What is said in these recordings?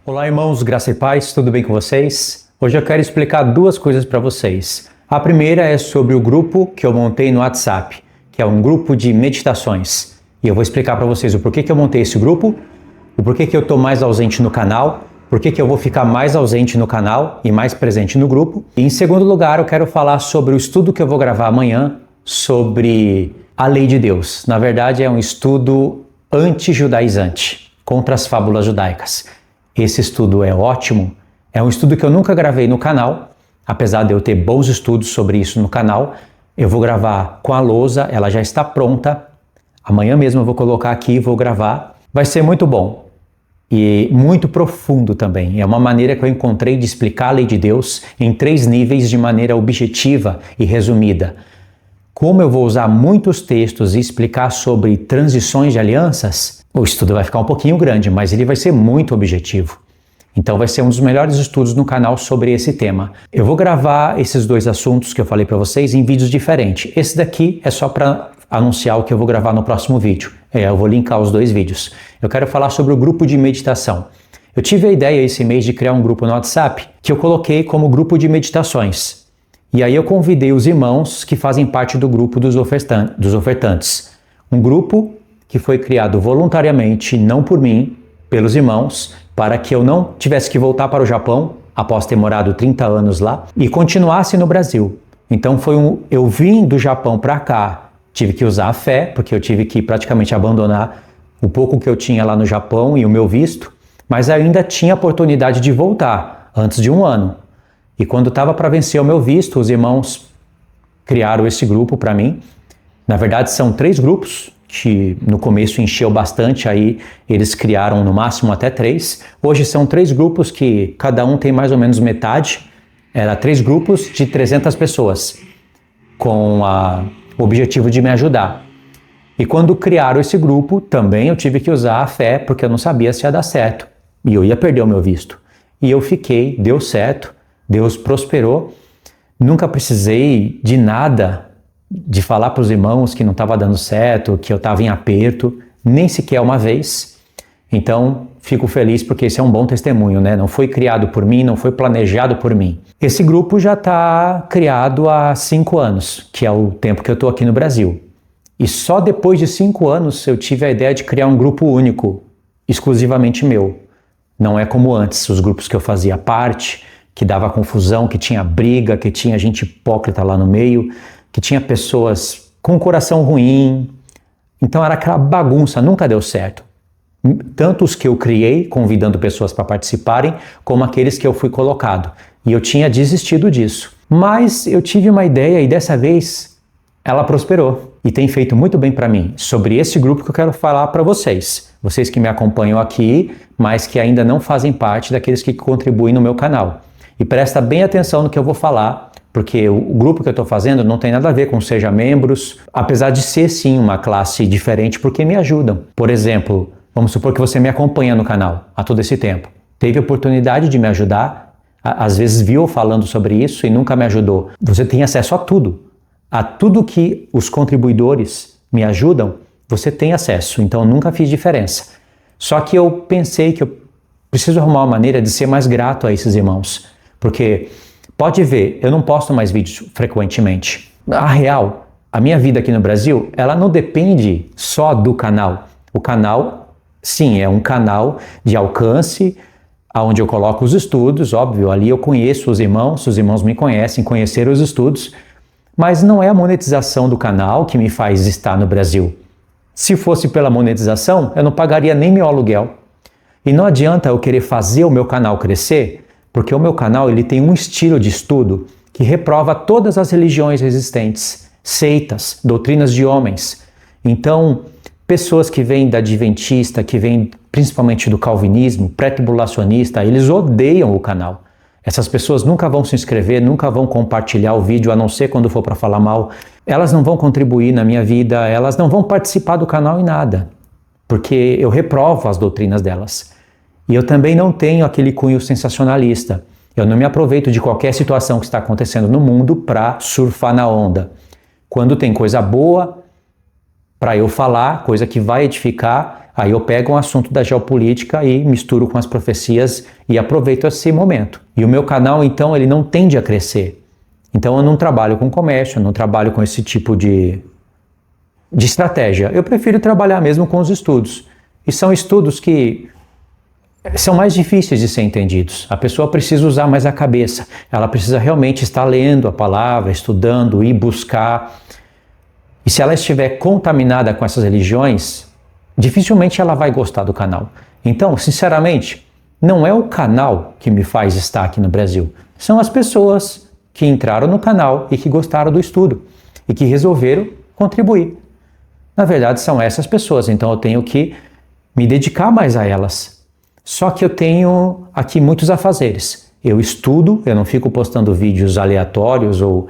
Olá, irmãos, graça e paz, tudo bem com vocês? Hoje eu quero explicar duas coisas para vocês. A primeira é sobre o grupo que eu montei no WhatsApp, que é um grupo de meditações. E eu vou explicar para vocês o porquê que eu montei esse grupo, o porquê que eu estou mais ausente no canal, porquê que eu vou ficar mais ausente no canal e mais presente no grupo. E em segundo lugar, eu quero falar sobre o estudo que eu vou gravar amanhã sobre a lei de Deus. Na verdade, é um estudo anti-judaizante, contra as fábulas judaicas. Esse estudo é ótimo, é um estudo que eu nunca gravei no canal, apesar de eu ter bons estudos sobre isso no canal. Eu vou gravar com a lousa, ela já está pronta, amanhã mesmo eu vou colocar aqui e vou gravar. Vai ser muito bom e muito profundo também. É uma maneira que eu encontrei de explicar a lei de Deus em 3 níveis de maneira objetiva e resumida. Como eu vou usar muitos textos e explicar sobre transições de alianças, o estudo vai ficar um pouquinho grande, mas ele vai ser muito objetivo. Então vai ser um dos melhores estudos no canal sobre esse tema. Eu vou gravar esses 2 assuntos que eu falei para vocês em vídeos diferentes. Esse daqui é só para anunciar o que eu vou gravar no próximo vídeo. Eu vou linkar os 2 vídeos. Eu quero falar sobre o grupo de meditação. Eu tive a ideia esse mês de criar um grupo no WhatsApp que eu coloquei como grupo de meditações. E aí eu convidei os irmãos que fazem parte do grupo dos ofertantes. Um grupo que foi criado voluntariamente, não por mim, pelos irmãos, para que eu não tivesse que voltar para o Japão, após ter morado 30 anos lá, e continuasse no Brasil. Então eu vim do Japão para cá, tive que usar a fé, porque eu tive que praticamente abandonar o pouco que eu tinha lá no Japão e o meu visto, mas ainda tinha a oportunidade de voltar, antes de 1 ano. E quando estava para vencer o meu visto, os irmãos criaram esse grupo para mim. Na verdade, são 3 grupos, que no começo encheu bastante, aí eles criaram no máximo até 3. Hoje são 3 grupos que cada um tem mais ou menos metade. Era 3 grupos de 300 pessoas, com o objetivo de me ajudar. E quando criaram esse grupo, também eu tive que usar a fé, porque eu não sabia se ia dar certo. E eu ia perder o meu visto. E eu fiquei, deu certo. Deus prosperou, nunca precisei de nada, de falar para os irmãos que não estava dando certo, que eu estava em aperto, nem sequer uma vez. Então, fico feliz porque esse é um bom testemunho, né? Não foi criado por mim, não foi planejado por mim. Esse grupo já está criado há 5 anos, que é o tempo que eu estou aqui no Brasil. E só depois de 5 anos eu tive a ideia de criar um grupo único, exclusivamente meu. Não é como antes, os grupos que eu fazia parte, que dava confusão, que tinha briga, que tinha gente hipócrita lá no meio, que tinha pessoas com coração ruim. Então era aquela bagunça, nunca deu certo. Tanto os que eu criei, convidando pessoas para participarem, como aqueles que eu fui colocado. E eu tinha desistido disso. Mas eu tive uma ideia e dessa vez ela prosperou. E tem feito muito bem para mim. Sobre esse grupo que eu quero falar para vocês. Vocês que me acompanham aqui, mas que ainda não fazem parte daqueles que contribuem no meu canal. E presta bem atenção no que eu vou falar, porque o grupo que eu estou fazendo não tem nada a ver com seja membros, apesar de ser sim uma classe diferente, porque me ajudam. Por exemplo, vamos supor que você me acompanha no canal há todo esse tempo. Teve a oportunidade de me ajudar, às vezes viu eu falando sobre isso e nunca me ajudou. Você tem acesso a tudo que os contribuidores me ajudam, você tem acesso, então eu nunca fiz diferença. Só que eu pensei que eu preciso arrumar uma maneira de ser mais grato a esses irmãos. Porque, pode ver, eu não posto mais vídeos frequentemente. A minha vida aqui no Brasil, ela não depende só do canal. O canal, sim, é um canal de alcance, onde eu coloco os estudos, óbvio, ali eu conheço os irmãos me conhecem, conheceram os estudos, mas não é a monetização do canal que me faz estar no Brasil. Se fosse pela monetização, eu não pagaria nem meu aluguel. E não adianta eu querer fazer o meu canal crescer, porque o meu canal ele tem um estilo de estudo que reprova todas as religiões existentes, seitas, doutrinas de homens. Então, pessoas que vêm da adventista, que vêm principalmente do calvinismo, pré-tribulacionista, eles odeiam o canal. Essas pessoas nunca vão se inscrever, nunca vão compartilhar o vídeo, a não ser quando for para falar mal. Elas não vão contribuir na minha vida, elas não vão participar do canal em nada, porque eu reprovo as doutrinas delas. E eu também não tenho aquele cunho sensacionalista. Eu não me aproveito de qualquer situação que está acontecendo no mundo para surfar na onda. Quando tem coisa boa para eu falar, coisa que vai edificar, Aí eu pego um assunto da geopolítica e misturo com as profecias e aproveito esse momento. E o meu canal, então, ele não tende a crescer. Então eu não trabalho com comércio, eu não trabalho com esse tipo de estratégia. Eu prefiro trabalhar mesmo com os estudos. E são estudos que são mais difíceis de ser entendidos. A pessoa precisa usar mais a cabeça. Ela precisa realmente estar lendo a palavra, estudando e buscar. E se ela estiver contaminada com essas religiões, dificilmente ela vai gostar do canal. Então, sinceramente, não é o canal que me faz estar aqui no Brasil. São as pessoas que entraram no canal e que gostaram do estudo e que resolveram contribuir. Na verdade, são essas pessoas, então eu tenho que me dedicar mais a elas. Só que eu tenho aqui muitos afazeres. Eu estudo, eu não fico postando vídeos aleatórios ou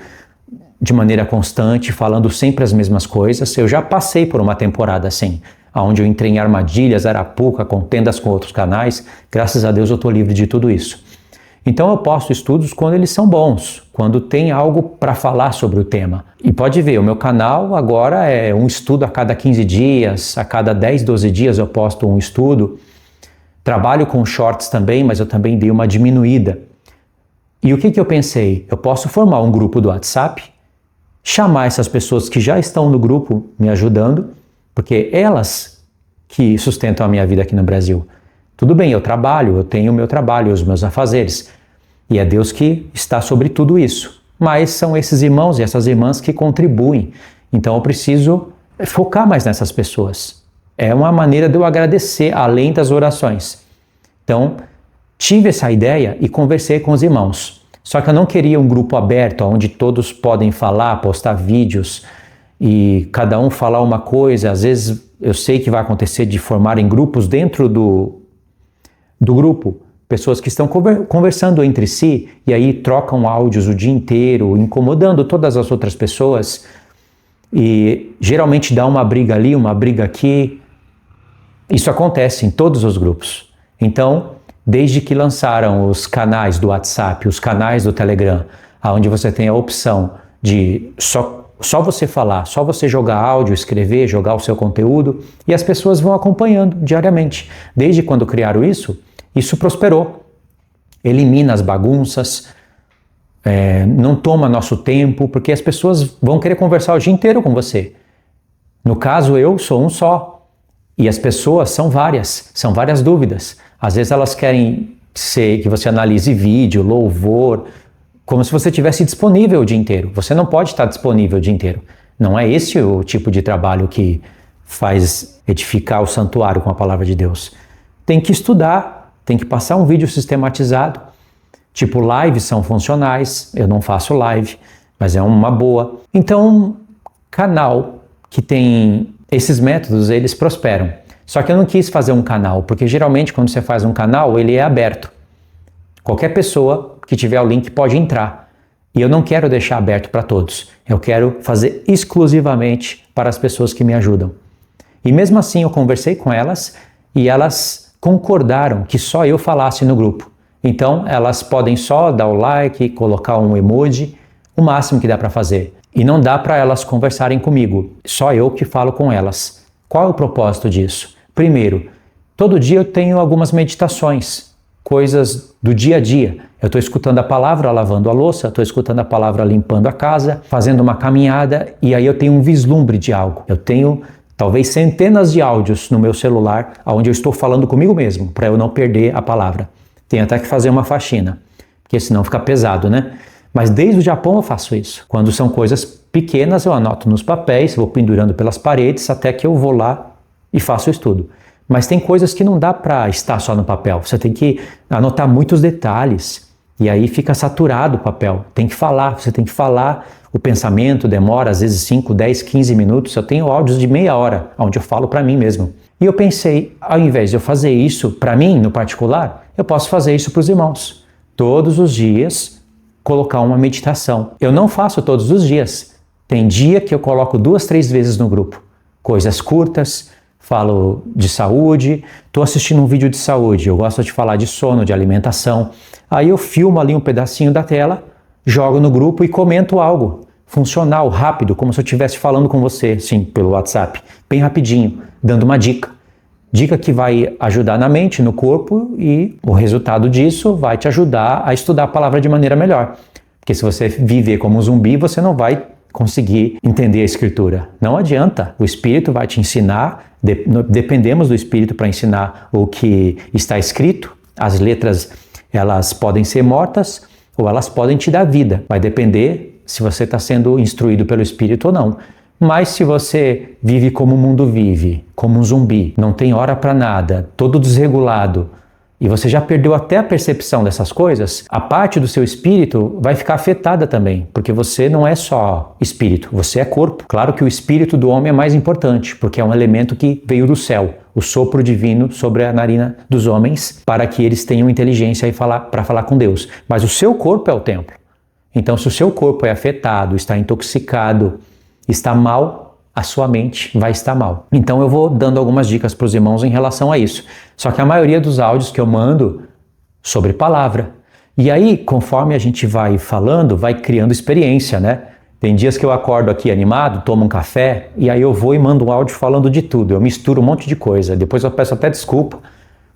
de maneira constante, falando sempre as mesmas coisas. Eu já passei por uma temporada assim, onde eu entrei em armadilhas, arapuca, contendas com outros canais. Graças a Deus eu estou livre de tudo isso. Então eu posto estudos quando eles são bons, quando tem algo para falar sobre o tema. E pode ver, o meu canal agora é um estudo a cada 15 dias, a cada 10, 12 dias eu posto um estudo. Trabalho com shorts também, mas eu também dei uma diminuída. E o que eu pensei? Eu posso formar um grupo do WhatsApp, chamar essas pessoas que já estão no grupo me ajudando, porque elas que sustentam a minha vida aqui no Brasil. Tudo bem, eu trabalho, eu tenho o meu trabalho, os meus afazeres. E é Deus que está sobre tudo isso. Mas são esses irmãos e essas irmãs que contribuem. Então eu preciso focar mais nessas pessoas. É uma maneira de eu agradecer, além das orações. Então, tive essa ideia e conversei com os irmãos. Só que eu não queria um grupo aberto, onde todos podem falar, postar vídeos e cada um falar uma coisa. Às vezes eu sei que vai acontecer de formarem grupos dentro do grupo, pessoas que estão conversando entre si e aí trocam áudios o dia inteiro, incomodando todas as outras pessoas e geralmente dá uma briga ali, uma briga aqui. Isso acontece em todos os grupos. Então, desde que lançaram os canais do WhatsApp, os canais do Telegram, onde você tem a opção de só você falar, só você jogar áudio, escrever, jogar o seu conteúdo, e as pessoas vão acompanhando diariamente. Desde quando criaram isso prosperou. Elimina as bagunças, não toma nosso tempo, porque as pessoas vão querer conversar o dia inteiro com você. No caso, eu sou um só. E as pessoas são várias dúvidas. Às vezes elas querem que você analise vídeo, louvor, como se você estivesse disponível o dia inteiro. Você não pode estar disponível o dia inteiro. Não é esse o tipo de trabalho que faz edificar o santuário com a palavra de Deus. Tem que estudar, tem que passar um vídeo sistematizado. Tipo, lives são funcionais, eu não faço live, mas é uma boa. Então, canal que tem esses métodos, eles prosperam. Só que eu não quis fazer um canal, porque geralmente quando você faz um canal, ele é aberto. Qualquer pessoa que tiver o link pode entrar. E eu não quero deixar aberto para todos. Eu quero fazer exclusivamente para as pessoas que me ajudam. E mesmo assim eu conversei com elas e elas concordaram que só eu falasse no grupo. Então elas podem só dar o like, colocar um emoji, o máximo que dá para fazer. E não dá para elas conversarem comigo, só eu que falo com elas. Qual é o propósito disso? Primeiro, todo dia eu tenho algumas meditações, coisas do dia a dia. Eu estou escutando a palavra lavando a louça, estou escutando a palavra limpando a casa, fazendo uma caminhada, e aí eu tenho um vislumbre de algo. Eu tenho talvez centenas de áudios no meu celular, onde eu estou falando comigo mesmo, para eu não perder a palavra. Tenho até que fazer uma faxina, porque senão fica pesado, né? Mas desde o Japão eu faço isso. Quando são coisas pequenas, eu anoto nos papéis, vou pendurando pelas paredes, até que eu vou lá e faço o estudo. Mas tem coisas que não dá para estar só no papel. Você tem que anotar muitos detalhes. E aí fica saturado o papel. Tem que falar, você tem que falar. O pensamento demora às vezes 5, 10, 15 minutos. Eu tenho áudios de meia hora, onde eu falo para mim mesmo. E eu pensei, ao invés de eu fazer isso para mim, no particular, eu posso fazer isso para os irmãos. Todos os dias, colocar uma meditação. Eu não faço todos os dias. Tem dia que eu coloco 2, 3 vezes no grupo. Coisas curtas, falo de saúde, estou assistindo um vídeo de saúde, eu gosto de falar de sono, de alimentação. Aí eu filmo ali um pedacinho da tela, jogo no grupo e comento algo funcional, rápido, como se eu estivesse falando com você, sim, pelo WhatsApp, bem rapidinho, dando uma dica Dica que vai ajudar na mente, no corpo, e o resultado disso vai te ajudar a estudar a palavra de maneira melhor. Porque se você viver como um zumbi, você não vai conseguir entender a escritura. Não adianta, o Espírito vai te ensinar, dependemos do Espírito para ensinar o que está escrito. As letras, elas podem ser mortas ou elas podem te dar vida. Vai depender se você está sendo instruído pelo Espírito ou não. Mas se você vive como o mundo vive, como um zumbi, não tem hora para nada, todo desregulado, e você já perdeu até a percepção dessas coisas, a parte do seu espírito vai ficar afetada também, porque você não é só espírito, você é corpo. Claro que o espírito do homem é mais importante, porque é um elemento que veio do céu, o sopro divino sobre a narina dos homens, para que eles tenham inteligência para falar com Deus. Mas o seu corpo é o templo. Então, se o seu corpo é afetado, está intoxicado, está mal, a sua mente vai estar mal. Então eu vou dando algumas dicas para os irmãos em relação a isso. Só que a maioria dos áudios que eu mando sobre palavra. E aí, conforme a gente vai falando, vai criando experiência, né? Tem dias que eu acordo aqui animado, tomo um café, e aí eu vou e mando um áudio falando de tudo. Eu misturo um monte de coisa. Depois eu peço até desculpa,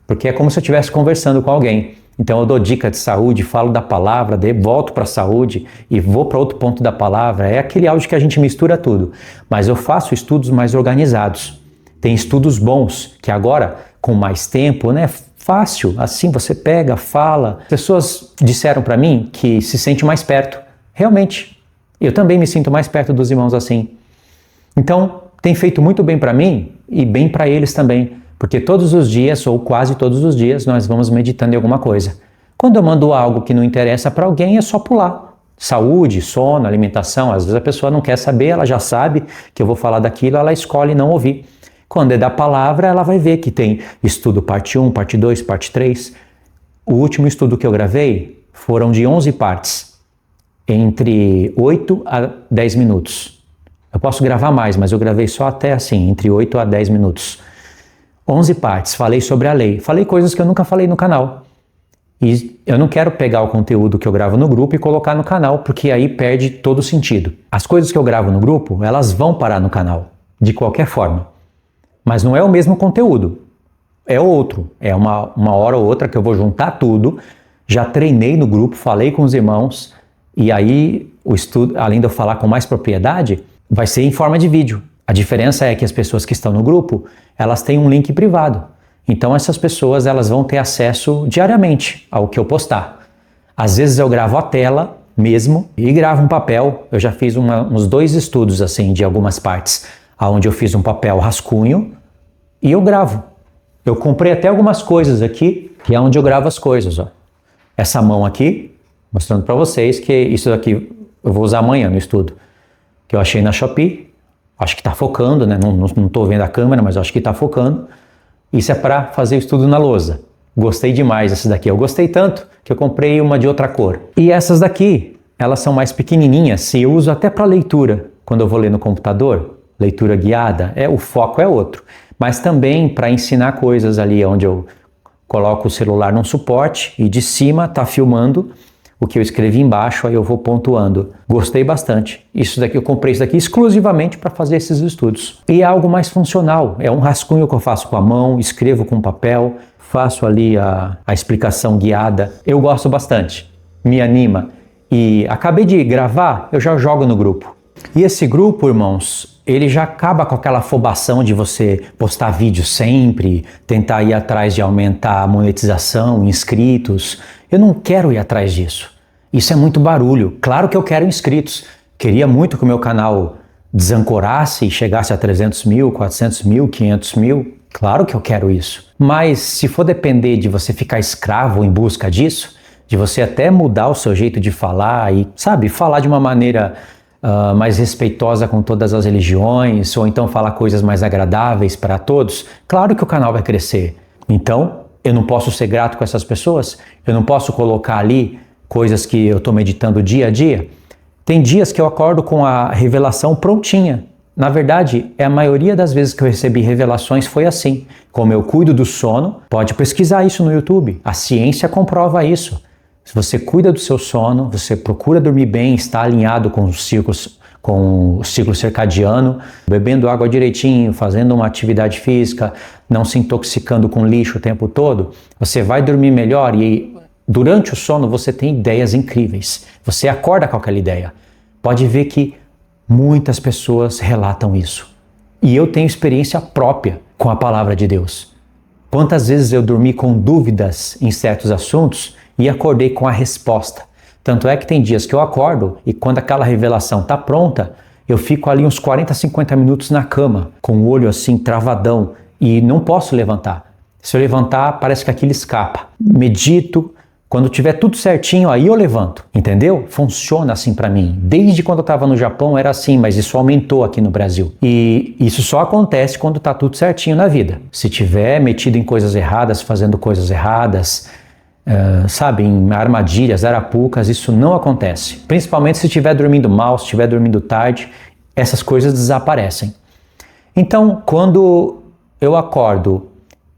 porque é como se eu estivesse conversando com alguém. Então eu dou dica de saúde, falo da palavra, volto para a saúde e vou para outro ponto da palavra. É aquele áudio que a gente mistura tudo. Mas eu faço estudos mais organizados. Tem estudos bons, que agora, com mais tempo, né, fácil, assim você pega, fala. Pessoas disseram para mim que se sente mais perto. Realmente, eu também me sinto mais perto dos irmãos assim. Então, tem feito muito bem para mim e bem para eles também. Porque todos os dias, ou quase todos os dias, nós vamos meditando em alguma coisa. Quando eu mando algo que não interessa para alguém, é só pular. Saúde, sono, alimentação, às vezes a pessoa não quer saber, ela já sabe que eu vou falar daquilo, ela escolhe não ouvir. Quando é da palavra, ela vai ver que tem estudo parte 1, parte 2, parte 3. O último estudo que eu gravei foram de 11 partes, entre 8 a 10 minutos. Eu posso gravar mais, mas eu gravei só até assim, entre 8 a 10 minutos. 11 partes, falei sobre a lei, falei coisas que eu nunca falei no canal. E eu não quero pegar o conteúdo que eu gravo no grupo e colocar no canal, porque aí perde todo o sentido. As coisas que eu gravo no grupo, elas vão parar no canal, de qualquer forma. Mas não é o mesmo conteúdo, é outro. É uma hora ou outra que eu vou juntar tudo, já treinei no grupo, falei com os irmãos, e aí o estudo, além de eu falar com mais propriedade, vai ser em forma de vídeo. A diferença é que as pessoas que estão no grupo, elas têm um link privado. Então essas pessoas elas vão ter acesso diariamente ao que eu postar. Às vezes eu gravo a tela mesmo e gravo um papel. Eu já fiz uns 2 estudos assim de algumas partes, onde eu fiz um papel rascunho e eu gravo. Eu comprei até algumas coisas aqui, que é onde eu gravo as coisas. Ó. Essa mão aqui, mostrando para vocês que isso aqui eu vou usar amanhã no estudo, que eu achei na Shopee. Acho que está focando, né? Não estou vendo a câmera, mas acho que está focando. Isso é para fazer o estudo na lousa. Gostei demais dessa daqui. Eu gostei tanto que eu comprei uma de outra cor. E essas daqui, elas são mais pequenininhas e eu uso até para leitura. Quando eu vou ler no computador, leitura guiada, o foco é outro. Mas também para ensinar coisas ali, onde eu coloco o celular num suporte e de cima está filmando o que eu escrevi embaixo, aí eu vou pontuando. Gostei bastante. Isso daqui, eu comprei isso daqui exclusivamente para fazer esses estudos. E é algo mais funcional. É um rascunho que eu faço com a mão, escrevo com papel, faço ali a explicação guiada. Eu gosto bastante. Me anima. E acabei de gravar, eu já jogo no grupo. E esse grupo, irmãos, ele já acaba com aquela afobação de você postar vídeo sempre, tentar ir atrás de aumentar a monetização, inscritos. Eu não quero ir atrás disso. Isso é muito barulho. Claro que eu quero inscritos. Queria muito que o meu canal desancorasse e chegasse a 300 mil, 400 mil, 500 mil. Claro que eu quero isso. Mas se for depender de você ficar escravo em busca disso, de você até mudar o seu jeito de falar e, sabe, falar de uma maneira mais respeitosa com todas as religiões, ou então falar coisas mais agradáveis para todos, claro que o canal vai crescer. Então, eu não posso ser grato com essas pessoas? Eu não posso colocar ali coisas que eu estou meditando dia a dia? Tem dias que eu acordo com a revelação prontinha. Na verdade, a maioria das vezes que eu recebi revelações foi assim. Como eu cuido do sono, pode pesquisar isso no YouTube. A ciência comprova isso. Se você cuida do seu sono, você procura dormir bem, está alinhado com os ciclos, com o ciclo circadiano, bebendo água direitinho, fazendo uma atividade física, não se intoxicando com lixo o tempo todo, você vai dormir melhor e durante o sono você tem ideias incríveis. Você acorda com aquela ideia. Pode ver que muitas pessoas relatam isso. E eu tenho experiência própria com a palavra de Deus. Quantas vezes eu dormi com dúvidas em certos assuntos e acordei com a resposta. Tanto é que tem dias que eu acordo e quando aquela revelação está pronta, eu fico ali uns 40, 50 minutos na cama, com o olho assim travadão e não posso levantar. Se eu levantar, parece que aquilo escapa. Medito, quando tiver tudo certinho, aí eu levanto, entendeu? Funciona assim para mim. Desde quando eu estava no Japão era assim, mas isso aumentou aqui no Brasil. E isso só acontece quando está tudo certinho na vida. Se tiver metido em coisas erradas, fazendo coisas erradas, sabe, em armadilhas, arapucas, isso não acontece. Principalmente se estiver dormindo mal, se estiver dormindo tarde, essas coisas desaparecem. Então, quando eu acordo,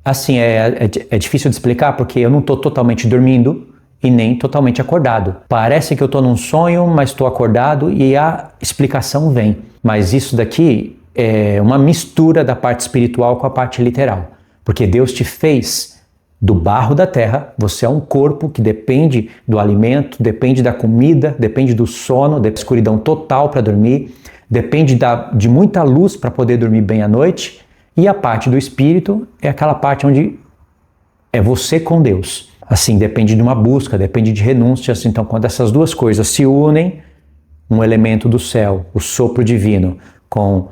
assim, é difícil de explicar porque eu não estou totalmente dormindo e nem totalmente acordado. Parece que eu estou num sonho, mas estou acordado e a explicação vem. Mas isso daqui é uma mistura da parte espiritual com a parte literal. Porque Deus te fez do barro da terra, você é um corpo que depende do alimento, depende da comida, depende do sono, da escuridão total para dormir, depende de muita luz para poder dormir bem à noite. E a parte do espírito é aquela parte onde é você com Deus. Assim, depende de uma busca, depende de renúncias. Então, quando essas duas coisas se unem, um elemento do céu, o sopro divino, com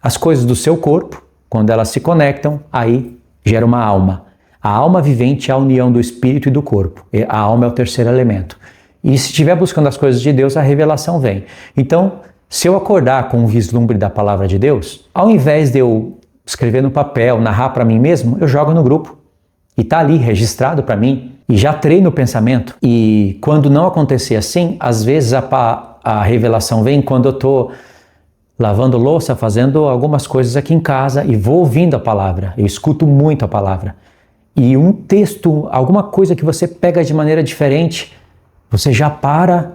as coisas do seu corpo, quando elas se conectam, aí gera uma alma. A alma vivente é a união do espírito e do corpo. A alma é o terceiro elemento. E se estiver buscando as coisas de Deus, a revelação vem. Então, se eu acordar com um vislumbre da palavra de Deus, ao invés de eu escrever no papel, narrar para mim mesmo, eu jogo no grupo. E está ali registrado para mim. E já treino o pensamento. E quando não acontecer assim, às vezes a revelação vem quando eu estou lavando louça, fazendo algumas coisas aqui em casa e vou ouvindo a palavra. Eu escuto muito a palavra. E um texto, alguma coisa que você pega de maneira diferente, você já para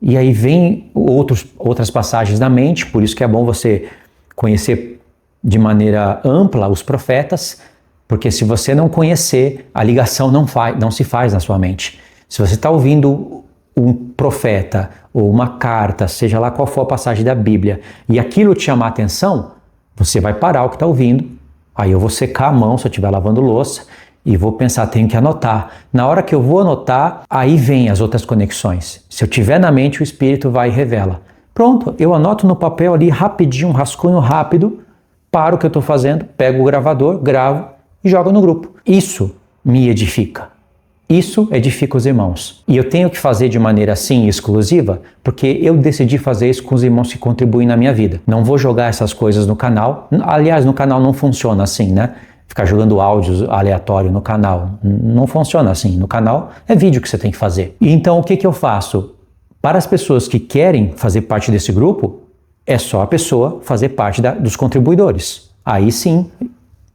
e aí vem outras passagens na mente. Por isso que é bom você conhecer de maneira ampla os profetas, porque se você não conhecer, a ligação não se faz na sua mente. Se você está ouvindo um profeta ou uma carta, seja lá qual for a passagem da Bíblia, e aquilo te chamar a atenção, você vai parar o que está ouvindo, aí eu vou secar a mão se eu estiver lavando louça, e vou pensar, tenho que anotar. Na hora que eu vou anotar, aí vem as outras conexões. Se eu tiver na mente, o Espírito vai e revela. Pronto, eu anoto no papel ali rapidinho, um rascunho rápido, paro o que eu estou fazendo, pego o gravador, gravo e jogo no grupo. Isso me edifica. Isso edifica os irmãos. E eu tenho que fazer de maneira assim, exclusiva, porque eu decidi fazer isso com os irmãos que contribuem na minha vida. Não vou jogar essas coisas no canal. Aliás, no canal não funciona assim, né? Ficar jogando áudios aleatório no canal. Não funciona assim. No canal é vídeo que você tem que fazer. E então o que eu faço? Para as pessoas que querem fazer parte desse grupo, é só a pessoa fazer parte dos contribuidores. Aí sim,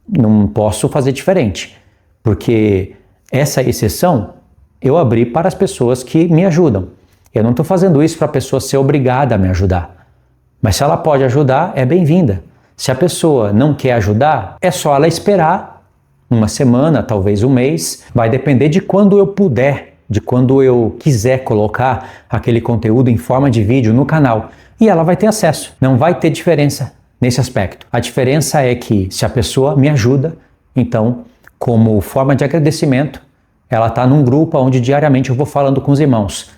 não posso fazer diferente. Porque essa exceção eu abri para as pessoas que me ajudam. Eu não estou fazendo isso para a pessoa ser obrigada a me ajudar. Mas se ela pode ajudar, é bem-vinda. Se a pessoa não quer ajudar, é só ela esperar uma semana, talvez um mês. Vai depender de quando eu puder, de quando eu quiser colocar aquele conteúdo em forma de vídeo no canal. E ela vai ter acesso. Não vai ter diferença nesse aspecto. A diferença é que se a pessoa me ajuda, então, como forma de agradecimento, ela está num grupo onde diariamente eu vou falando com os irmãos.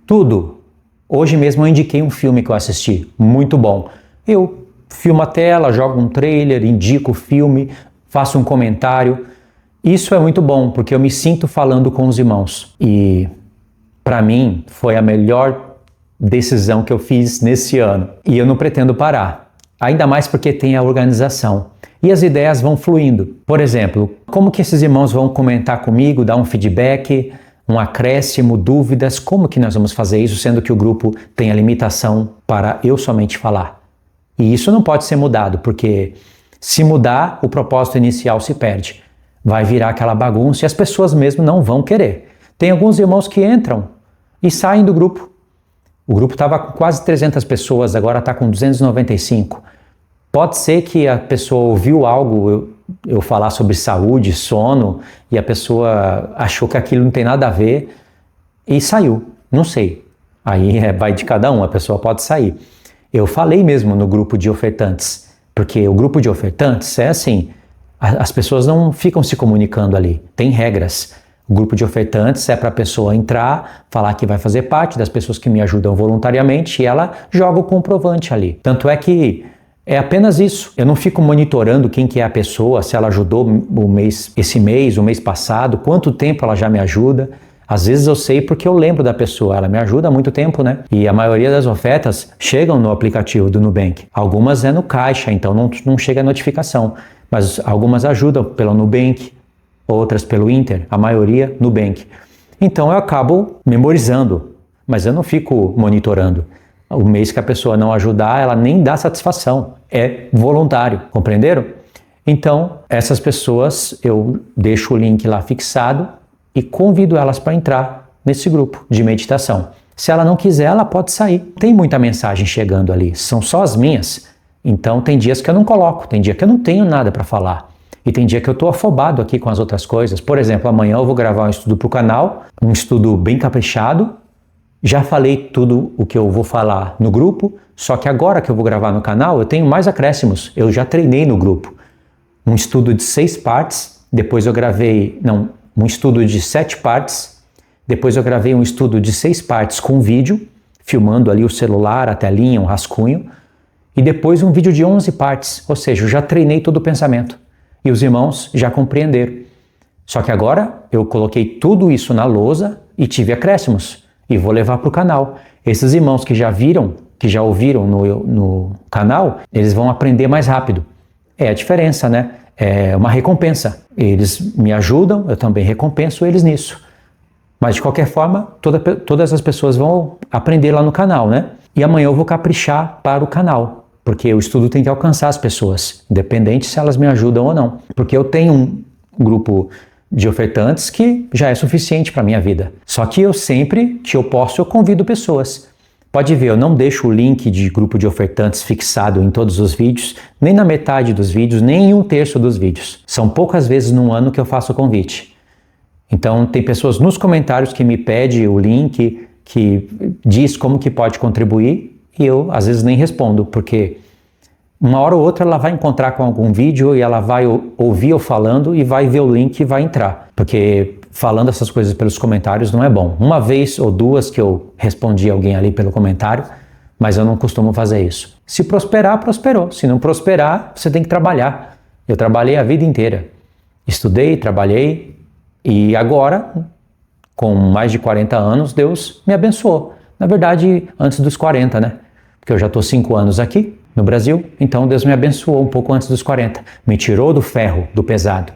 Tudo. Hoje mesmo eu indiquei um filme que eu assisti, muito bom. Eu filmo a tela, jogo um trailer, indico o filme, faço um comentário. Isso é muito bom, porque eu me sinto falando com os irmãos. E, para mim, foi a melhor decisão que eu fiz nesse ano. E eu não pretendo parar. Ainda mais porque tem a organização. E as ideias vão fluindo. Por exemplo, como que esses irmãos vão comentar comigo, dar um feedback, um acréscimo, dúvidas? Como que nós vamos fazer isso, sendo que o grupo tem a limitação para eu somente falar? E isso não pode ser mudado, porque se mudar, o propósito inicial se perde. Vai virar aquela bagunça e as pessoas mesmo não vão querer. Tem alguns irmãos que entram e saem do grupo. O grupo estava com quase 300 pessoas, agora está com 295. Pode ser que a pessoa ouviu algo, eu falar sobre saúde, sono, e a pessoa achou que aquilo não tem nada a ver e saiu. Não sei. Aí vai de cada um, a pessoa pode sair. Eu falei mesmo no grupo de ofertantes, porque o grupo de ofertantes é assim, as pessoas não ficam se comunicando ali, tem regras. O grupo de ofertantes é para a pessoa entrar, falar que vai fazer parte das pessoas que me ajudam voluntariamente e ela joga o comprovante ali. Tanto é que é apenas isso. Eu não fico monitorando quem que é a pessoa, se ela ajudou esse mês, o mês passado, quanto tempo ela já me ajuda. Às vezes eu sei porque eu lembro da pessoa, ela me ajuda há muito tempo, né? E a maioria das ofertas chegam no aplicativo do Nubank. Algumas é no caixa, então não chega a notificação. Mas algumas ajudam pelo Nubank, outras pelo Inter, a maioria Nubank. Então eu acabo memorizando, mas eu não fico monitorando. O mês que a pessoa não ajudar, ela nem dá satisfação, é voluntário, compreenderam? Então, essas pessoas, eu deixo o link lá fixado e convido elas para entrar nesse grupo de meditação. Se ela não quiser, ela pode sair. Tem muita mensagem chegando ali, são só as minhas. Então tem dias que eu não coloco, tem dia que eu não tenho nada para falar. E tem dia que eu estou afobado aqui com as outras coisas. Por exemplo, amanhã eu vou gravar um estudo para o canal, um estudo bem caprichado. Já falei tudo o que eu vou falar no grupo, só que agora que eu vou gravar no canal, eu tenho mais acréscimos. Eu já treinei no grupo. Um estudo de 6 partes, depois eu gravei, um estudo de 7 partes, depois eu gravei um estudo de 6 partes com vídeo, filmando ali o celular, a telinha, um rascunho, e depois um vídeo de 11 partes, ou seja, eu já treinei todo o pensamento. E os irmãos já compreenderam. Só que agora eu coloquei tudo isso na lousa e tive acréscimos. E vou levar para o canal. Esses irmãos que já viram, que já ouviram no canal, eles vão aprender mais rápido. É a diferença, né? É uma recompensa. Eles me ajudam, eu também recompenso eles nisso. Mas de qualquer forma, todas as pessoas vão aprender lá no canal, né? E amanhã eu vou caprichar para o canal. Porque o estudo tem que alcançar as pessoas, independente se elas me ajudam ou não. Porque eu tenho um grupo de ofertantes que já é suficiente para a minha vida. Só que eu sempre que eu posso, eu convido pessoas. Pode ver, eu não deixo o link de grupo de ofertantes fixado em todos os vídeos, nem na metade dos vídeos, nem em 1/3 dos vídeos. São poucas vezes no ano que eu faço o convite. Então tem pessoas nos comentários que me pedem o link, que diz como que pode contribuir, e eu às vezes nem respondo, porque uma hora ou outra ela vai encontrar com algum vídeo e ela vai ouvir eu falando e vai ver o link e vai entrar. Porque falando essas coisas pelos comentários não é bom. Uma vez ou duas que eu respondi alguém ali pelo comentário, mas eu não costumo fazer isso. Se prosperar, prosperou. Se não prosperar, você tem que trabalhar. Eu trabalhei a vida inteira. Estudei, trabalhei e agora, com mais de 40 anos, Deus me abençoou. Na verdade, antes dos 40, né? Porque eu já estou 5 anos aqui no Brasil, então Deus me abençoou um pouco antes dos 40. Me tirou do ferro, do pesado,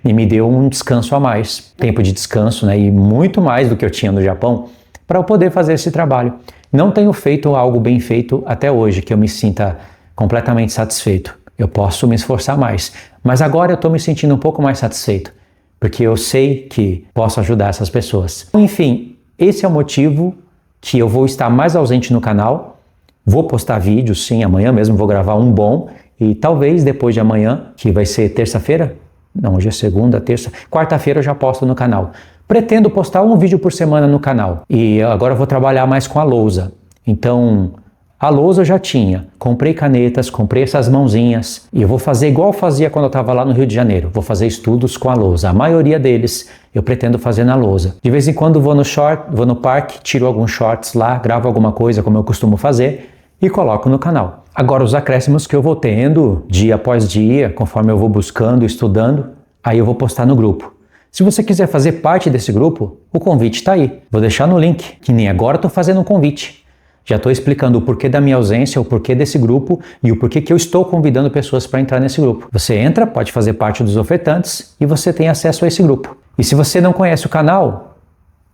e me deu um descanso a mais, tempo de descanso, né? E muito mais do que eu tinha no Japão, para eu poder fazer esse trabalho. Não tenho feito algo bem feito até hoje, que eu me sinta completamente satisfeito. Eu posso me esforçar mais, mas agora eu estou me sentindo um pouco mais satisfeito, porque eu sei que posso ajudar essas pessoas. Enfim, esse é o motivo que eu vou estar mais ausente no canal. Vou postar vídeos, sim, amanhã mesmo vou gravar um bom, e talvez depois de amanhã, que vai ser terça-feira, não, hoje é segunda, terça, quarta-feira eu já posto no canal. Pretendo postar um vídeo por semana no canal, e agora eu vou trabalhar mais com a lousa. Então, a lousa eu já tinha, comprei canetas, comprei essas mãozinhas, e eu vou fazer igual eu fazia quando eu estava lá no Rio de Janeiro, vou fazer estudos com a lousa. A maioria deles eu pretendo fazer na lousa. De vez em quando vou no parque, tiro alguns shorts lá, gravo alguma coisa como eu costumo fazer, e coloco no canal. Agora os acréscimos que eu vou tendo dia após dia, conforme eu vou buscando, estudando, aí eu vou postar no grupo. Se você quiser fazer parte desse grupo, o convite está aí. Vou deixar no link, que nem agora estou fazendo um convite. Já estou explicando o porquê da minha ausência, o porquê desse grupo e o porquê que eu estou convidando pessoas para entrar nesse grupo. Você entra, pode fazer parte dos ofertantes e você tem acesso a esse grupo. E se você não conhece o canal,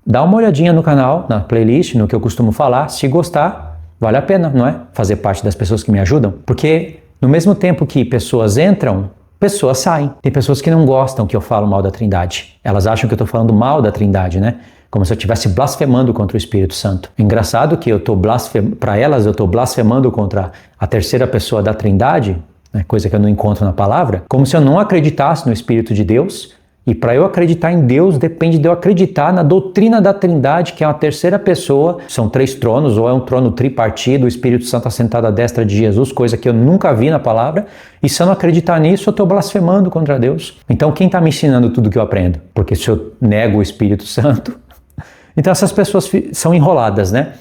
dá uma olhadinha no canal, na playlist, no que eu costumo falar. Se gostar, vale a pena, não é? Fazer parte das pessoas que me ajudam. Porque no mesmo tempo que pessoas entram, pessoas saem. Tem pessoas que não gostam que eu falo mal da Trindade. Elas acham que eu estou falando mal da Trindade, né? como se eu estivesse blasfemando contra o Espírito Santo. Engraçado que para elas eu estou blasfemando contra a terceira pessoa da Trindade, né, coisa que eu não encontro na palavra, como se eu não acreditasse no Espírito de Deus. E para eu acreditar em Deus, depende de eu acreditar na doutrina da Trindade, que é uma terceira pessoa, são 3 tronos, ou é um trono tripartido, o Espírito Santo assentado à destra de Jesus, coisa que eu nunca vi na palavra, e se eu não acreditar nisso, eu estou blasfemando contra Deus. Então quem está me ensinando tudo que eu aprendo? Porque se eu nego o Espírito Santo... Então essas pessoas são enroladas, né?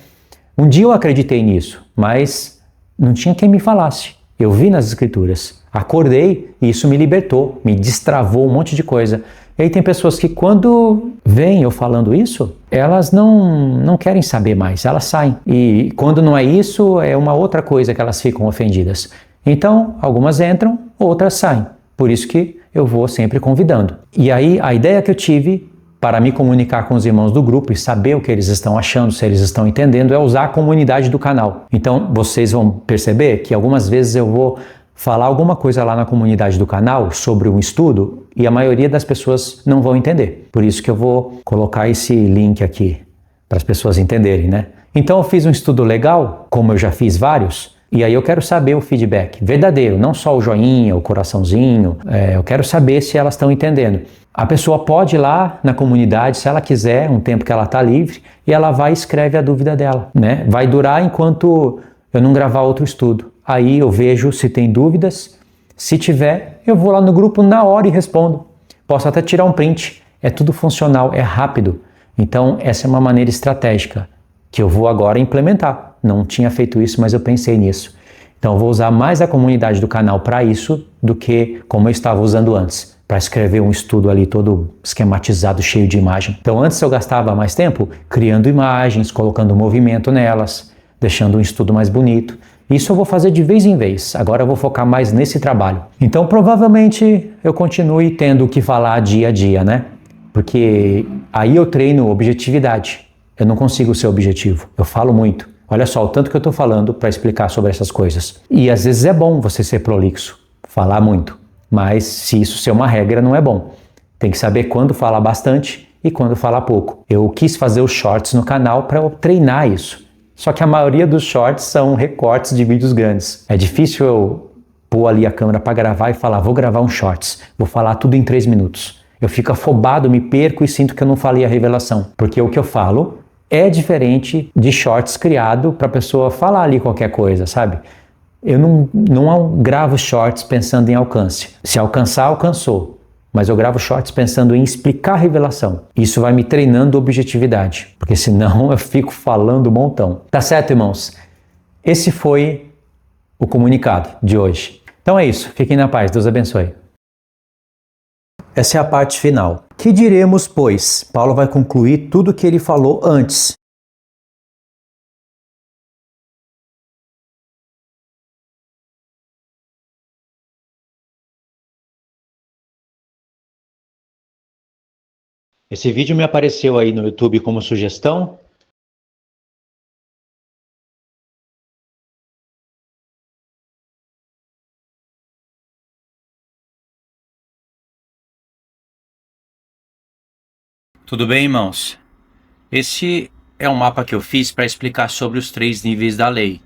Um dia eu acreditei nisso, mas não tinha quem me falasse. Eu vi nas Escrituras, acordei e isso me libertou, me destravou um monte de coisa. E aí tem pessoas que quando veem eu falando isso, elas não querem saber mais, elas saem. E quando não é isso, é uma outra coisa que elas ficam ofendidas. Então, algumas entram, outras saem. Por isso que eu vou sempre convidando. E aí a ideia que eu tive para me comunicar com os irmãos do grupo e saber o que eles estão achando, se eles estão entendendo, é usar a comunidade do canal. Então, vocês vão perceber que algumas vezes eu vou falar alguma coisa lá na comunidade do canal sobre um estudo e a maioria das pessoas não vão entender. Por isso que eu vou colocar esse link aqui para as pessoas entenderem, né? Então, eu fiz um estudo legal, como eu já fiz vários, e aí eu quero saber o feedback verdadeiro, não só o joinha, o coraçãozinho, eu quero saber se elas estão entendendo. A pessoa pode ir lá na comunidade, se ela quiser, um tempo que ela está livre, e ela vai e escreve a dúvida dela, né? Vai durar enquanto eu não gravar outro estudo. Aí eu vejo se tem dúvidas, se tiver, eu vou lá no grupo na hora e respondo. Posso até tirar um print, é tudo funcional, é rápido. Então essa é uma maneira estratégica que eu vou agora implementar. Não tinha feito isso, mas eu pensei nisso. Então eu vou usar mais a comunidade do canal para isso do que como eu estava usando antes, para escrever um estudo ali todo esquematizado, cheio de imagem. Então antes eu gastava mais tempo criando imagens, colocando movimento nelas, deixando um estudo mais bonito. Isso eu vou fazer de vez em vez, agora eu vou focar mais nesse trabalho. Então provavelmente eu continue tendo que falar dia a dia, né? Porque aí eu treino objetividade. Eu não consigo ser objetivo, eu falo muito. Olha só o tanto que eu estou falando para explicar sobre essas coisas. E às vezes é bom você ser prolixo, falar muito. Mas se isso ser uma regra, não é bom. Tem que saber quando falar bastante e quando falar pouco. Eu quis fazer os shorts no canal para eu treinar isso. Só que a maioria dos shorts são recortes de vídeos grandes. É difícil eu pôr ali a câmera para gravar e falar, vou gravar um shorts, vou falar tudo em 3 minutos. Eu fico afobado, me perco e sinto que eu não falei a revelação. Porque o que eu falo é diferente de shorts criado para a pessoa falar ali qualquer coisa, sabe? Eu não gravo shorts pensando em alcance. Se alcançar, alcançou. Mas eu gravo shorts pensando em explicar a revelação. Isso vai me treinando objetividade, porque senão eu fico falando um montão. Tá certo, irmãos? Esse foi o comunicado de hoje. Então é isso. Fiquem na paz. Deus abençoe. Essa é a parte final. Que diremos, pois? Paulo vai concluir tudo o que ele falou antes. Esse vídeo me apareceu aí no YouTube como sugestão. Tudo bem, irmãos? Esse é um mapa que eu fiz para explicar sobre os 3 níveis da lei.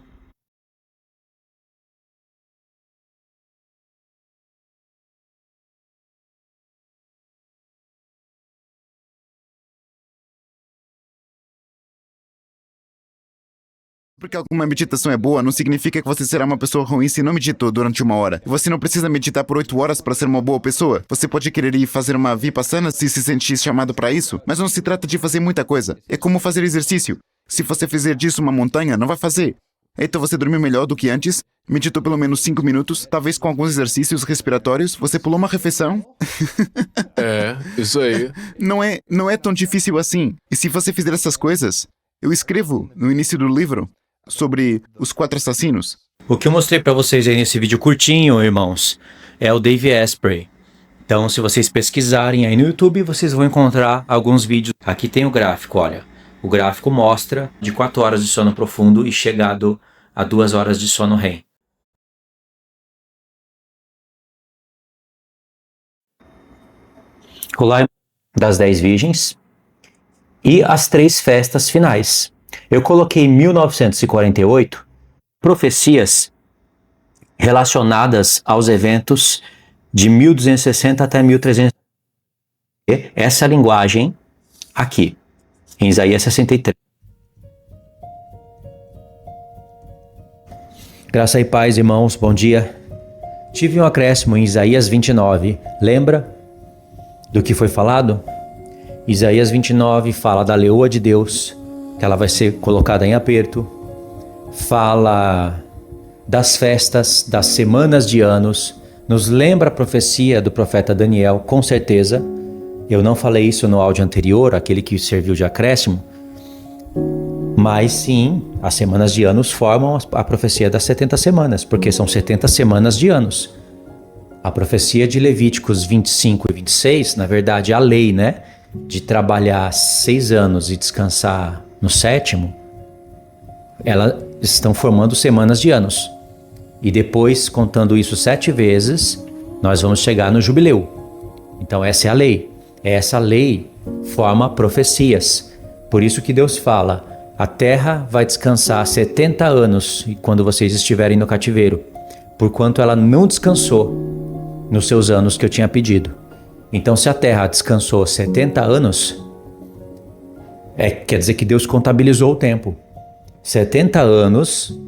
Porque alguma meditação é boa, não significa que você será uma pessoa ruim se não meditou durante 1 hora. Você não precisa meditar por 8 horas para ser uma boa pessoa. Você pode querer ir fazer uma vipassana se se sentir chamado para isso, mas não se trata de fazer muita coisa. É como fazer exercício. Se você fizer disso uma montanha, não vai fazer. Então você dormiu melhor do que antes, meditou pelo menos 5 minutos, talvez com alguns exercícios respiratórios, você pulou uma refeição. Isso aí. Não é tão difícil assim. E se você fizer essas coisas, eu escrevo no início do livro sobre os 4 assassinos. O que eu mostrei para vocês aí nesse vídeo curtinho, irmãos, é o Dave Asprey. Então, se vocês pesquisarem aí no YouTube, vocês vão encontrar alguns vídeos. Aqui tem o gráfico, olha. O gráfico mostra de 4 horas de sono profundo e chegado a 2 horas de sono REM. Olá, das 10 virgens. e as 3 festas finais. Eu coloquei em 1948 profecias relacionadas aos eventos de 1260 até 1300. Essa linguagem aqui, em Isaías 63. Graça e paz, irmãos, bom dia. Tive um acréscimo em Isaías 29. Lembra do que foi falado? Isaías 29 fala da leoa de Deus, que ela vai ser colocada em aperto. Fala das festas, das semanas de anos. Nos lembra a profecia do profeta Daniel, com certeza. Eu não falei isso no áudio anterior, aquele que serviu de acréscimo. Mas sim, as semanas de anos formam a profecia das 70 semanas, porque são 70 semanas de anos. A profecia de Levíticos 25 e 26, na verdade a lei, né, de trabalhar 6 anos e descansar no 7º, elas estão formando semanas de anos. E depois, contando isso 7 vezes, nós vamos chegar no jubileu. Então essa é a lei. Essa lei forma profecias. Por isso que Deus fala: a terra vai descansar 70 anos quando vocês estiverem no cativeiro, porquanto ela não descansou nos seus anos que eu tinha pedido. Então, se a terra descansou 70 anos, quer dizer que Deus contabilizou o tempo. 70 anos,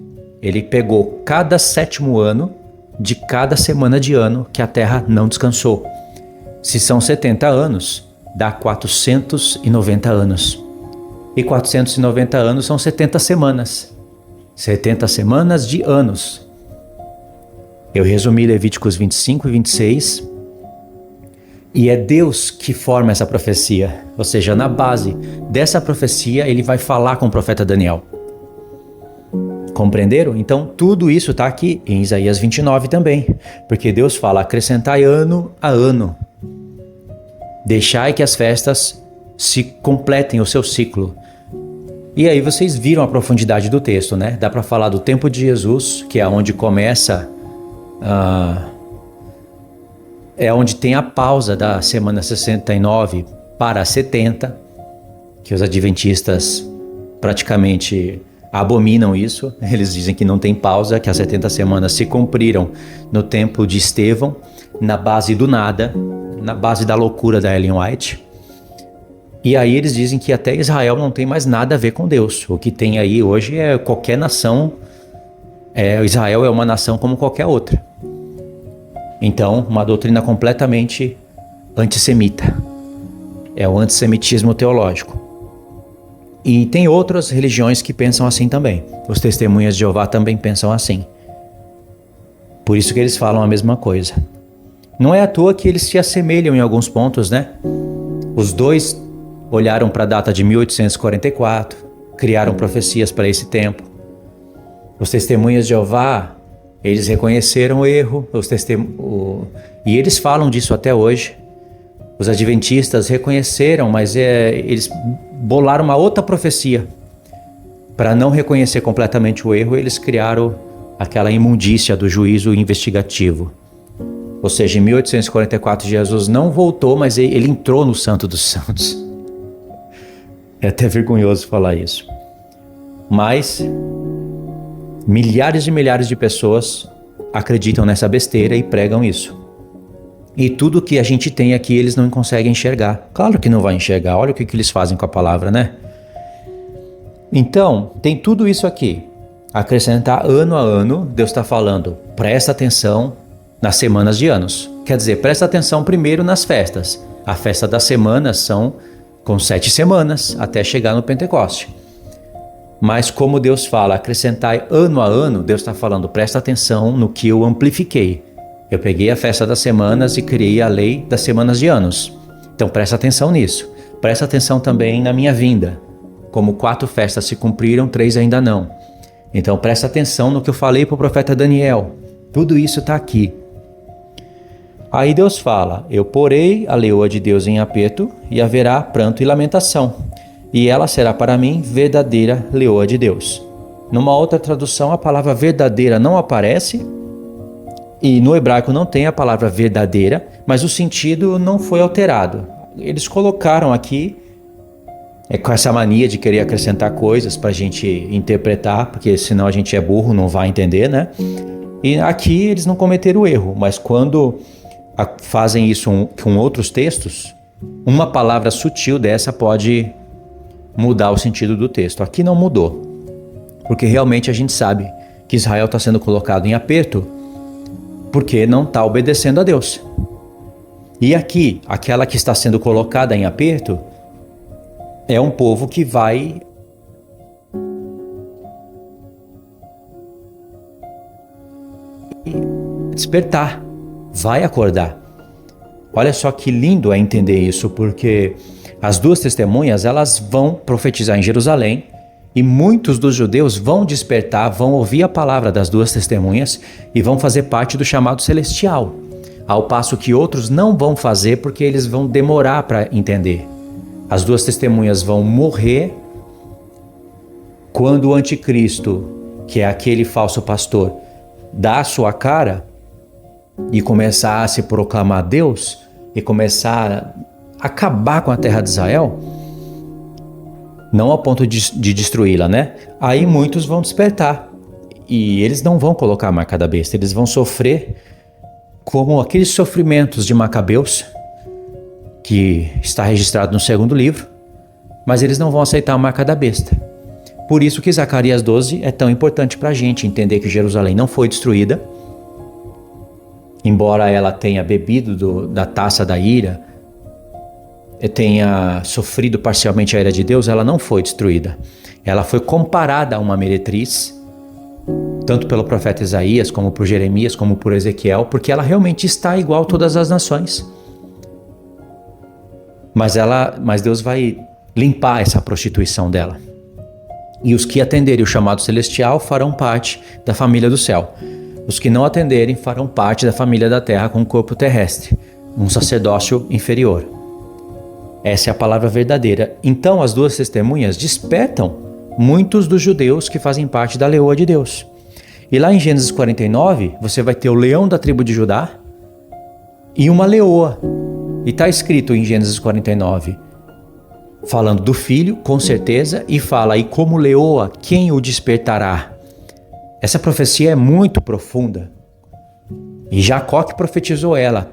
ele pegou cada 7º ano de cada semana de ano que a terra não descansou. Se são 70 anos, dá 490 anos. E 490 anos são 70 semanas. 70 semanas de anos. Eu resumi Levíticos 25 e 26. E é Deus que forma essa profecia. Ou seja, na base dessa profecia, ele vai falar com o profeta Daniel. Compreenderam? Então, tudo isso está aqui em Isaías 29 também. Porque Deus fala: acrescentai ano a ano. Deixai que as festas se completem o seu ciclo. E aí vocês viram a profundidade do texto, né? Dá para falar do tempo de Jesus, que é onde começa, é onde tem a pausa da semana 69 para 70, que os adventistas praticamente abominam isso. Eles dizem que não tem pausa, que as 70 semanas se cumpriram no tempo de Estevão, na base do nada, na base da loucura da Ellen White. E aí eles dizem que até Israel não tem mais nada a ver com Deus. O que tem aí hoje é qualquer nação. Israel é uma nação como qualquer outra. Então, uma doutrina completamente antissemita. É o antissemitismo teológico. E tem outras religiões que pensam assim também. Os Testemunhas de Jeová também pensam assim. Por isso que eles falam a mesma coisa. Não é à toa que eles se assemelham em alguns pontos, né? Os dois olharam para a data de 1844, criaram profecias para esse tempo. Os Testemunhas de Jeová, eles reconheceram o erro, e eles falam disso até hoje. Os adventistas reconheceram, mas eles bolaram uma outra profecia. Para não reconhecer completamente o erro, eles criaram aquela imundícia do juízo investigativo. Ou seja, em 1844 Jesus não voltou, mas ele entrou no Santo dos Santos. É até vergonhoso falar isso. Mas milhares e milhares de pessoas acreditam nessa besteira e pregam isso. E tudo que a gente tem aqui eles não conseguem enxergar. Claro que não vai enxergar, olha o que eles fazem com a palavra, né? Então, tem tudo isso aqui. Acrescentar ano a ano, Deus está falando, presta atenção nas semanas de anos. Quer dizer, presta atenção primeiro nas festas. A festa das semanas são com 7 semanas, até chegar no Pentecoste. Mas como Deus fala, acrescentai ano a ano, Deus está falando, presta atenção no que eu amplifiquei. Eu peguei a festa das semanas e criei a lei das semanas de anos. Então presta atenção nisso. Presta atenção também na minha vinda. Como 4 festas se cumpriram, 3 ainda não. Então presta atenção no que eu falei para o profeta Daniel. Tudo isso está aqui. Aí Deus fala, eu porei a leoa de Deus em aperto e haverá pranto e lamentação. E ela será para mim verdadeira leoa de Deus. Numa outra tradução, a palavra verdadeira não aparece. E no hebraico não tem a palavra verdadeira, mas o sentido não foi alterado. Eles colocaram aqui É com essa mania de querer acrescentar coisas para a gente interpretar, porque senão a gente é burro, não vai entender, né? E aqui eles não cometeram o erro, mas quando fazem isso com outros textos, uma palavra sutil dessa pode mudar o sentido do texto. Aqui não mudou, porque realmente a gente sabe que Israel está sendo colocado em aperto porque não está obedecendo a Deus. E aqui, aquela que está sendo colocada em aperto é um povo que vai despertar, vai acordar. Olha só que lindo é entender isso, porque as duas testemunhas, elas vão profetizar em Jerusalém e muitos dos judeus vão despertar, vão ouvir a palavra das duas testemunhas e vão fazer parte do chamado celestial, ao passo que outros não vão fazer porque eles vão demorar para entender. As duas testemunhas vão morrer quando o anticristo, que é aquele falso pastor, dá a sua cara e começar a se proclamar Deus e começar a acabar com a terra de Israel, não ao ponto de destruí-la, né? Aí muitos vão despertar e eles não vão colocar a marca da besta, eles vão sofrer como aqueles sofrimentos de Macabeus, que está registrado no segundo livro, mas eles não vão aceitar a marca da besta. Por isso que Zacarias 12 é tão importante para a gente entender que Jerusalém não foi destruída, embora ela tenha bebido da taça da ira, tenha sofrido parcialmente a ira de Deus, ela não foi destruída. Ela foi comparada a uma meretriz, tanto pelo profeta Isaías, como por Jeremias, como por Ezequiel, porque ela realmente está igual a todas as nações. Mas Deus vai limpar essa prostituição dela. E os que atenderem o chamado celestial farão parte da família do céu. Os que não atenderem farão parte da família da terra com o corpo terrestre, um sacerdócio inferior. Essa é a palavra verdadeira. Então as duas testemunhas despertam muitos dos judeus que fazem parte da leoa de Deus. E lá em Gênesis 49, você vai ter o leão da tribo de Judá e uma leoa. E está escrito em Gênesis 49, falando do filho, com certeza, e fala, e como leoa, quem o despertará? Essa profecia é muito profunda. E Jacó que profetizou ela,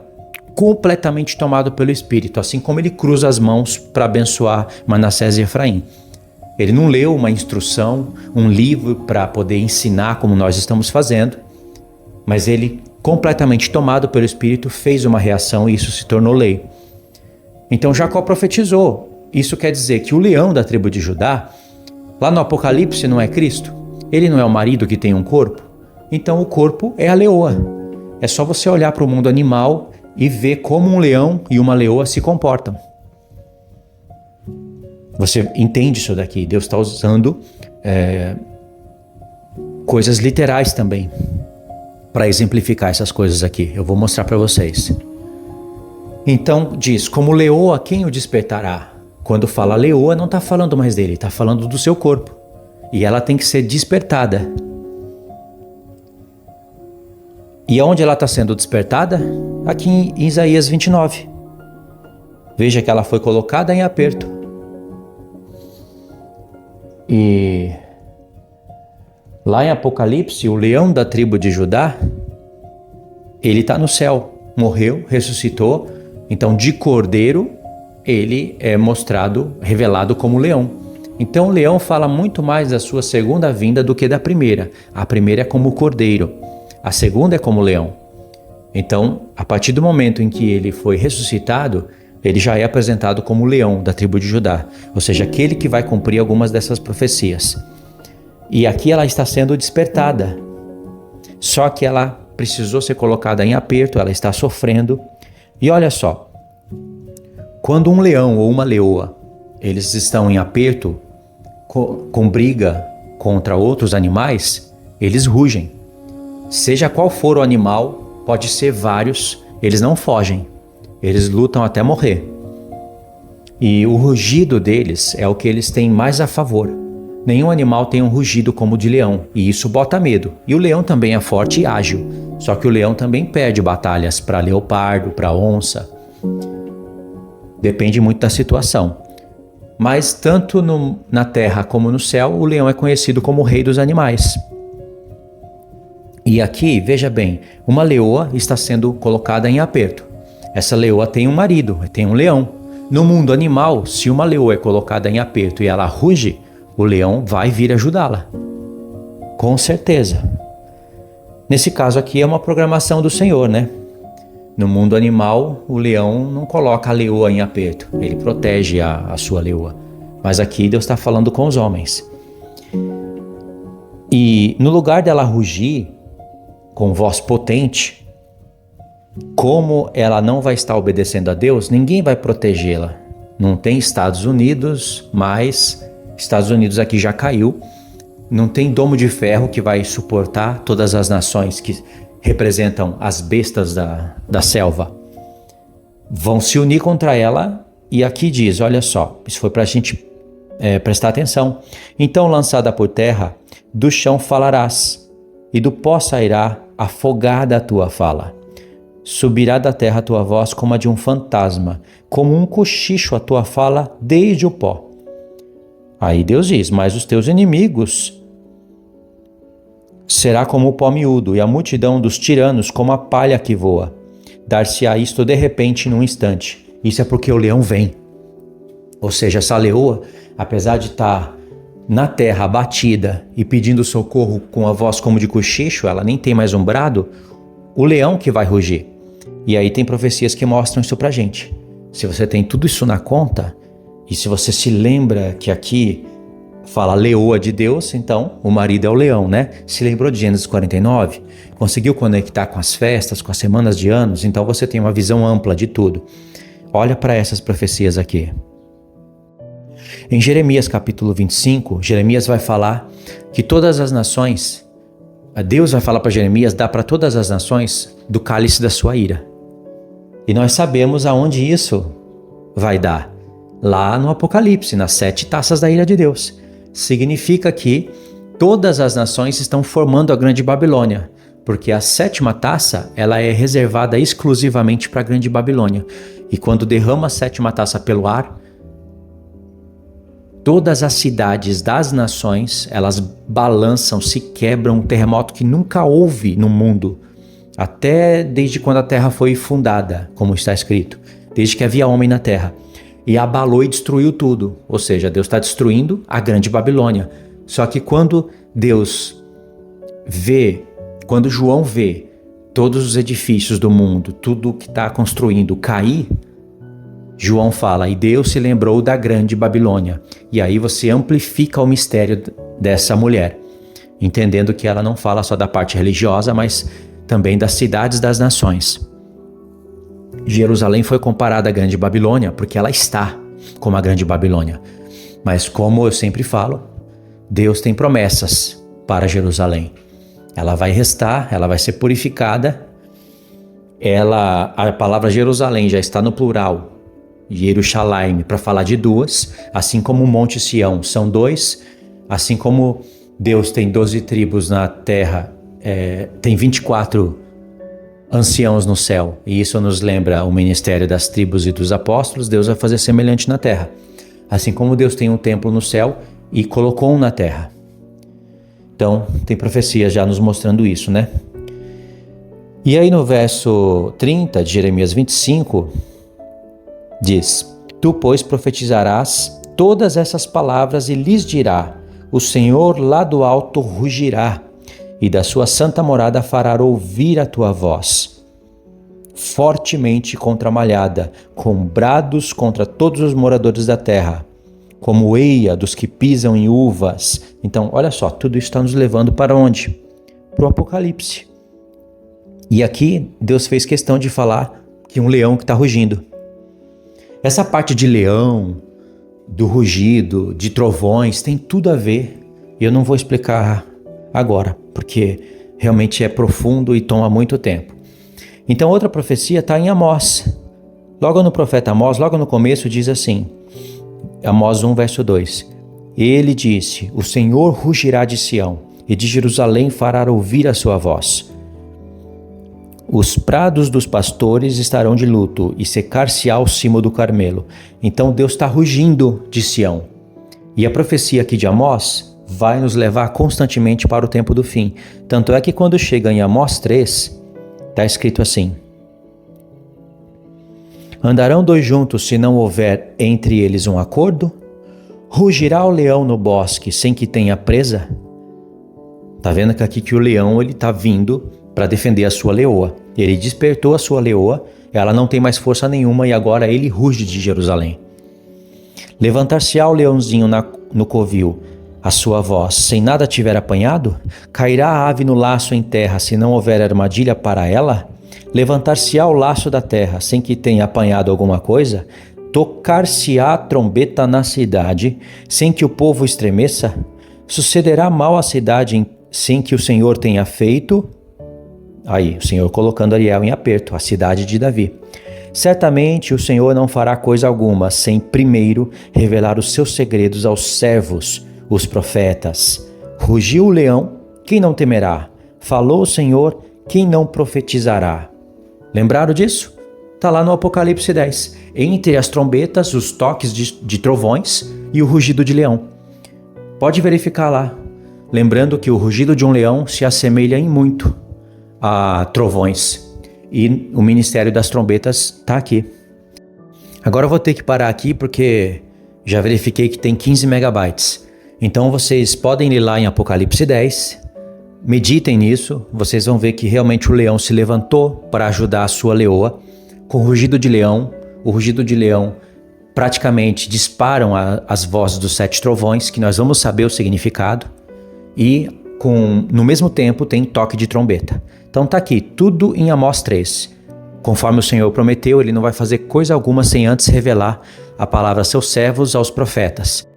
completamente tomado pelo Espírito, assim como ele cruza as mãos para abençoar Manassés e Efraim. Ele não leu uma instrução, um livro para poder ensinar como nós estamos fazendo, mas ele, completamente tomado pelo Espírito, fez uma reação e isso se tornou lei. Então Jacó profetizou. Isso quer dizer que o leão da tribo de Judá, lá no Apocalipse, não é Cristo? Ele não é o marido que tem um corpo? Então o corpo é a leoa. É só você olhar para o mundo animal e ver como um leão e uma leoa se comportam. Você entende isso daqui? Deus está usando coisas literais também para exemplificar essas coisas aqui. Eu vou mostrar para vocês. Então diz, como leoa, quem o despertará? Quando fala leoa, não está falando mais dele, está falando do seu corpo. E ela tem que ser despertada. E aonde ela está sendo despertada? Aqui em Isaías 29. Veja que ela foi colocada em aperto. E lá em Apocalipse, o leão da tribo de Judá, ele está no céu, morreu, ressuscitou. Então de cordeiro, ele é mostrado, revelado como leão. Então o leão fala muito mais da sua segunda vinda do que da primeira. A primeira é como cordeiro, a segunda é como leão. Então, a partir do momento em que ele foi ressuscitado, ele já é apresentado como leão da tribo de Judá, ou seja, aquele que vai cumprir algumas dessas profecias. E aqui ela está sendo despertada, só que ela precisou ser colocada em aperto, ela está sofrendo. E olha só, quando um leão ou uma leoa, eles estão em aperto, com briga contra outros animais, eles rugem. Seja qual for o animal, pode ser vários, eles não fogem, eles lutam até morrer. E o rugido deles é o que eles têm mais a favor. Nenhum animal tem um rugido como o de leão, e isso bota medo. E o leão também é forte e ágil, só que o leão também perde batalhas para leopardo, para onça. Depende muito da situação. Mas tanto na terra como no céu, o leão é conhecido como o rei dos animais. E aqui, veja bem, uma leoa está sendo colocada em aperto. Essa leoa tem um marido, tem um leão. No mundo animal, se uma leoa é colocada em aperto e ela ruge, o leão vai vir ajudá-la. Com certeza. Nesse caso aqui é uma programação do Senhor, né? No mundo animal, o leão não coloca a leoa em aperto, ele protege a sua leoa. Mas aqui Deus está falando com os homens. E no lugar dela rugir com voz potente, como ela não vai estar obedecendo a Deus, ninguém vai protegê-la. Não tem Estados Unidos, mas Estados Unidos aqui já caiu. Não tem domo de ferro que vai suportar todas as nações que representam as bestas da selva. Vão se unir contra ela, e aqui diz, olha só, isso foi para a gente prestar atenção. Então, lançada por terra, do chão falarás, e do pó sairá afogada a tua fala. Subirá da terra a tua voz como a de um fantasma, como um cochicho a tua fala desde o pó. Aí Deus diz, mas os teus inimigos será como o pó miúdo, e a multidão dos tiranos como a palha que voa. Dar-se-á isto de repente num instante. Isso é porque o leão vem. Ou seja, essa leoa, apesar de estar na terra abatida e pedindo socorro com a voz como de cochicho, ela nem tem mais um brado, o leão que vai rugir. E aí tem profecias que mostram isso pra gente. Se você tem tudo isso na conta, e se você se lembra que aqui fala leoa de Deus, então o marido é o leão, né? Se lembrou de Gênesis 49? Conseguiu conectar com as festas, com as semanas de anos? Então você tem uma visão ampla de tudo. Olha para essas profecias aqui. Em Jeremias capítulo 25, Jeremias vai falar que todas as nações, Deus vai falar para Jeremias, dá para todas as nações do cálice da sua ira. E nós sabemos aonde isso vai dar. Lá no Apocalipse, nas 7 taças da ira de Deus. Significa que todas as nações estão formando a Grande Babilônia, porque a 7ª taça ela é reservada exclusivamente para a Grande Babilônia. E quando derrama a 7ª taça pelo ar, todas as cidades das nações, elas balançam, se quebram, um terremoto que nunca houve no mundo, até desde quando a terra foi fundada, como está escrito, desde que havia homem na terra. E abalou e destruiu tudo. Ou seja, Deus está destruindo a Grande Babilônia. Só que quando quando João vê todos os edifícios do mundo, tudo que está construindo cair, João fala, e Deus se lembrou da Grande Babilônia. E aí você amplifica o mistério dessa mulher, entendendo que ela não fala só da parte religiosa, mas também das cidades das nações. Jerusalém foi comparada à Grande Babilônia porque ela está como a Grande Babilônia. Mas como eu sempre falo, Deus tem promessas para Jerusalém. Ela vai restar, ela vai ser purificada. A palavra Jerusalém já está no plural, Jerusalém, para falar de duas, assim como o Monte Sião são 2, assim como Deus tem 12 tribos na terra, tem 24 anciãos no céu, e isso nos lembra o ministério das tribos e dos apóstolos. Deus vai fazer semelhante na terra, assim como Deus tem um templo no céu e colocou um na terra. Então tem profecias já nos mostrando isso, né? E aí no verso 30 de Jeremias 25 diz, tu pois profetizarás todas essas palavras e lhes dirá, o Senhor lá do alto rugirá, e da sua santa morada fará ouvir a tua voz, fortemente contramalhada, com brados contra todos os moradores da terra, como eia dos que pisam em uvas. Então, olha só, tudo isso está nos levando para onde? Para o Apocalipse. E aqui, Deus fez questão de falar que um leão que está rugindo. Essa parte de leão, do rugido, de trovões, tem tudo a ver. E eu não vou explicar agora, porque realmente é profundo e toma muito tempo. Então outra profecia está em Amós. Logo no profeta Amós, logo no começo diz assim, Amós 1 verso 2, ele disse, o Senhor rugirá de Sião, e de Jerusalém fará ouvir a sua voz. Os prados dos pastores estarão de luto e secar-se-á o cimo do Carmelo. Então Deus está rugindo de Sião. E a profecia aqui de Amós vai nos levar constantemente para o tempo do fim. Tanto é que quando chega em Amós 3, está escrito assim: Andarão dois juntos se não houver entre eles um acordo? Rugirá o leão no bosque sem que tenha presa? Tá vendo que aqui que o leão ele tá vindo para defender a sua leoa. Ele despertou a sua leoa, ela não tem mais força nenhuma e agora ele ruge de Jerusalém. Levantar-se-á o leãozinho no covil, a sua voz, sem nada tiver apanhado? Cairá a ave no laço em terra, se não houver armadilha para ela? Levantar-se-á o laço da terra, sem que tenha apanhado alguma coisa? Tocar-se-á a trombeta na cidade, sem que o povo estremeça? Sucederá mal à cidade sem que o Senhor tenha feito? Aí, o Senhor colocando Ariel em aperto, a cidade de Davi. Certamente o Senhor não fará coisa alguma sem primeiro revelar os seus segredos aos servos, os profetas. Rugiu o leão, quem não temerá? Falou o Senhor, quem não profetizará? Lembraram disso? Está lá no Apocalipse 10. Entre as trombetas, os toques de trovões e o rugido de leão. Pode verificar lá. Lembrando que o rugido de um leão se assemelha em muito a trovões. E o ministério das trombetas está aqui. Agora eu vou ter que parar aqui porque já verifiquei que tem 15 megabytes. Então vocês podem ir lá em Apocalipse 10, meditem nisso, vocês vão ver que realmente o leão se levantou para ajudar a sua leoa. Com o rugido de leão, o rugido de leão praticamente disparam as vozes dos 7 trovões, que nós vamos saber o significado. E no mesmo tempo tem toque de trombeta. Então tá aqui, tudo em Amós 3. Conforme o Senhor prometeu, ele não vai fazer coisa alguma sem antes revelar a palavra a seus servos, aos profetas.